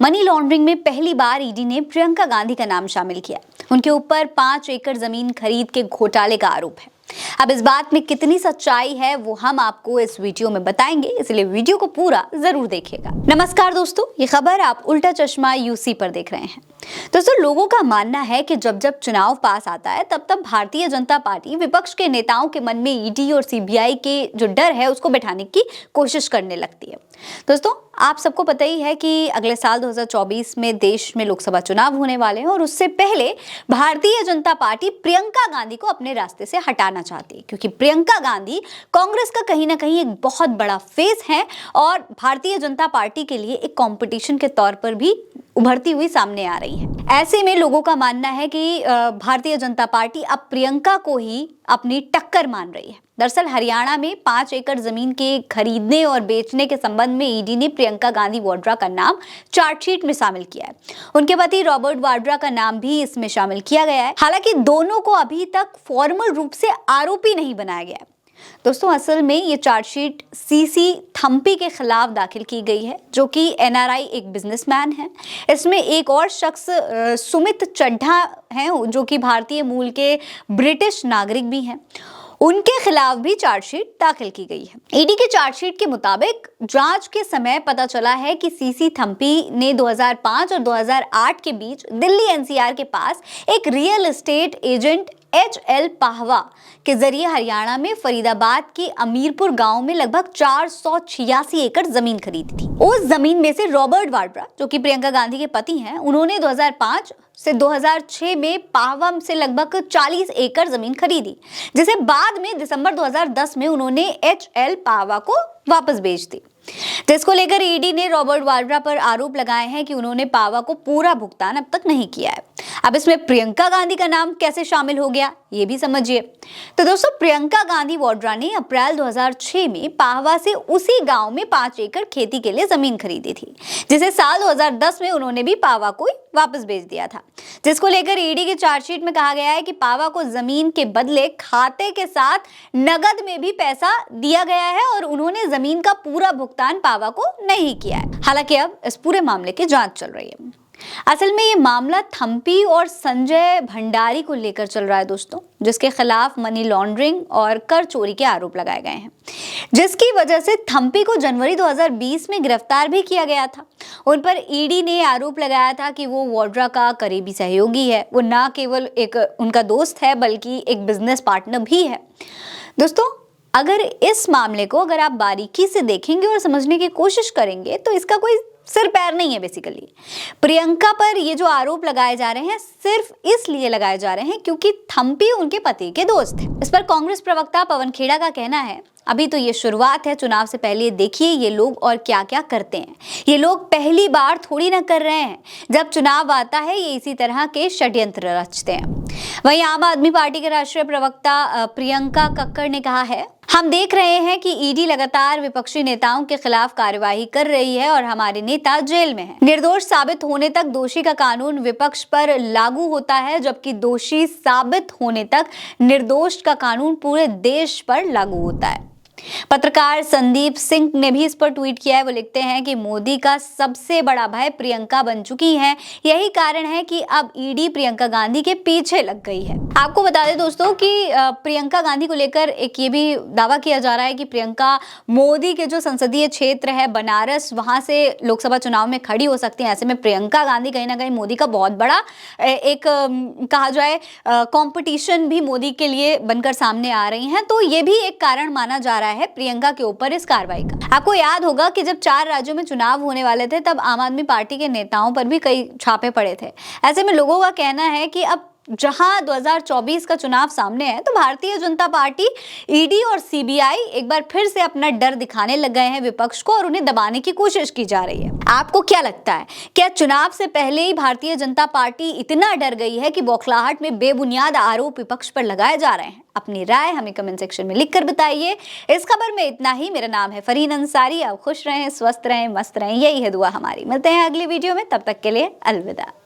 Money laundering में पहली बार ED ने प्रियंका गांधी का नाम शामिल किया। उनके ऊपर 5 एकड़ जमीन खरीद के घोटाले का आरोप है। अब इस बात में कितनी सच्चाई है वो हम आपको इस वीडियो में बताएंगे, इसलिए वीडियो को पूरा जरूर देखिएगा। नमस्कार दोस्तों, ये खबर आप उल्टा चश्मा यूसी पर देख रहे हैं। दोस्तों, लोगों का मानना है कि जब जब चुनाव पास आता है तब भारतीय जनता पार्टी विपक्ष के नेताओं के मन में ईडी और सीबीआई के जो डर है उसको बैठाने की कोशिश करने लगती है। दोस्तों, आप सबको पता ही है कि अगले साल 2024 में देश में लोकसभा चुनाव होने वाले हैं और उससे पहले भारतीय जनता पार्टी प्रियंका गांधी को अपने रास्ते से हटाना चाहती है, क्योंकि प्रियंका गांधी कांग्रेस का कहीं ना कहीं एक बहुत बड़ा फेस है और भारतीय जनता पार्टी के लिए एक कंपटीशन के तौर पर भी उभरती हुई सामने आ रही है। ऐसे में लोगों का मानना है कि भारतीय जनता पार्टी अब प्रियंका को ही अपनी टक्कर मान रही है। दरअसल हरियाणा में 5 एकड़ जमीन के खरीदने और बेचने के संबंध में ईडी ने प्रियंका गांधी वाड्रा का नाम चार्जशीट में शामिल किया है। उनके पति रॉबर्ट वाड्रा का नाम भी इसमें शामिल किया गया है। हालांकि दोनों को अभी तक फॉर्मल रूप से आरोपी नहीं बनाया गया है। दोस्तों, असल में ये चार्जशीट सीसी थम्पी के खिलाफ दाखिल की गई है, जो कि एनआरआई एक बिजनेसमैन है। इसमें एक और शख्स सुमित चड्ढा हैं, जो कि भारतीय मूल के ब्रिटिश नागरिक भी हैं। उनके खिलाफ भी चार्जशीट दाखिल की गई है। ईडी के चार्जशीट के मुताबिक जांच के समय पता चला है कि सीसी थम्पी ने 2005 और 2008 के बीच दिल्ली एनसीआर के पास एक real estate agent HL Pahwa के जरिए हरियाणा में फरीदाबाद के अमीरपुर गांव में लगभग 486 एकड़ जमीन खरीदी थी। उस जमीन में से रॉबर्ट वाड्रा, जो कि प्रियंका गांधी के पति हैं, उन्होंने 2005 से 2006 में पाहवा से लगभग 40 एकड़ जमीन खरीदी, जिसे बाद में दिसंबर 2010 में उन्होंने HL पाहवा को वापस बेच दी, जिसको लेकर ईडी ने रॉबर्ट वाड्रा पर आरोप लगाए हैं कि उन्होंने पाहवा को पूरा भुगतान अब तक नहीं किया है। अब इसमें प्रियंका गांधी का नाम कैसे शामिल हो गया, ये भी समझिए। तो दोस्तों, प्रियंका गांधी वाड्रा ने अप्रैल 2006 में पाहवा से उसी गांव में 5 एकड़ खेती के लिए जमीन खरीदी थी, जिसे साल 2010 में उन्होंने भी पाहवा को वापस बेच दिया था, जिसको लेकर ईडी के चार्जशीट में कहा गया है कि पाहवा को जमीन के बदले खाते के साथ नगद में भी पैसा दिया गया है और उन्होंने जमीन का पूरा भुगतान पाहवा को नहीं किया है। हालांकि अब इस पूरे मामले की जांच चल रही है। असल में ये मामला थम्पी और संजय भंडारी को लेकर चल रहा है दोस्तों, जिसके खिलाफ मनी लॉन्ड्रिंग और कर चोरी के आरोप लगाए गए हैं, जिसकी वजह से थम्पी को जनवरी 2020 में गिरफ्तार भी किया गया था। उन पर ईडी ने आरोप लगाया था कि वो वाड्रा का करीबी सहयोगी है। वो ना केवल एक उनका दोस्त है बल्कि एक बिजनेस पार्टनर भी है। दोस्तों, अगर इस मामले को आप बारीकी से देखेंगे और समझने की कोशिश करेंगे तो इसका कोई सिर पैर नहीं है। बेसिकली प्रियंका पर ये जो आरोप लगाए जा रहे हैं सिर्फ इसलिए लगाए जा रहे हैं क्योंकि थम्पी उनके पति के दोस्त हैं। इस पर कांग्रेस प्रवक्ता पवन खेड़ा का कहना है, अभी तो ये शुरुआत है, चुनाव से पहले देखिए ये लोग और क्या क्या करते हैं। ये लोग पहली बार थोड़ी ना कर रहे हैं, जब चुनाव आता है ये इसी तरह के षड्यंत्र रचते हैं। वहीं आम आदमी पार्टी के राष्ट्रीय प्रवक्ता प्रियंका कक्कड़ ने कहा है, हम देख रहे हैं कि ईडी लगातार विपक्षी नेताओं के खिलाफ कार्यवाही कर रही है और हमारे नेता जेल में हैं। निर्दोष साबित होने तक दोषी का कानून विपक्ष पर लागू होता है, जबकि दोषी साबित होने तक निर्दोष का कानून पूरे देश पर लागू होता है। पत्रकार संदीप सिंह ने भी इस पर ट्वीट किया है। वो लिखते हैं कि मोदी का सबसे बड़ा भय प्रियंका बन चुकी हैं। यही कारण है कि अब ईडी प्रियंका गांधी के पीछे लग गई है। आपको बता दें दोस्तों कि प्रियंका गांधी को लेकर एक ये भी दावा किया जा रहा है कि प्रियंका मोदी के जो संसदीय क्षेत्र है बनारस, वहां से लोकसभा चुनाव में खड़ी हो सकती है। ऐसे में प्रियंका गांधी कहीं ना कहीं मोदी का बहुत बड़ा एक कहा जाए कॉम्पिटिशन भी मोदी के लिए बनकर सामने आ रही हैं। तो ये भी एक कारण माना जा रहा है प्रियंका के ऊपर इस कार्रवाई का। आपको याद होगा कि जब 4 राज्यों में चुनाव होने वाले थे तब आम आदमी पार्टी के नेताओं पर भी कई छापे पड़े थे। ऐसे में लोगों का कहना है कि अब जहां 2024 का चुनाव सामने है तो भारतीय जनता पार्टी, ईडी और सीबीआई एक बार फिर से अपना डर दिखाने लग गए हैं विपक्ष को और उन्हें दबाने की कोशिश की जा रही है। आपको क्या लगता है, क्या चुनाव से पहले ही भारतीय जनता पार्टी इतना डर गई है कि बौखलाहट में बेबुनियाद आरोप विपक्ष पर लगाए जा रहे हैं? अपनी राय हमें कमेंट सेक्शन में लिखकर बताइए। इस खबर में इतना ही। मेरा नाम है फरीन अंसारी। आप खुश रहें, स्वस्थ रहें, मस्त रहें, यही है दुआ हमारी। मिलते हैं अगली वीडियो में, तब तक के लिए अलविदा।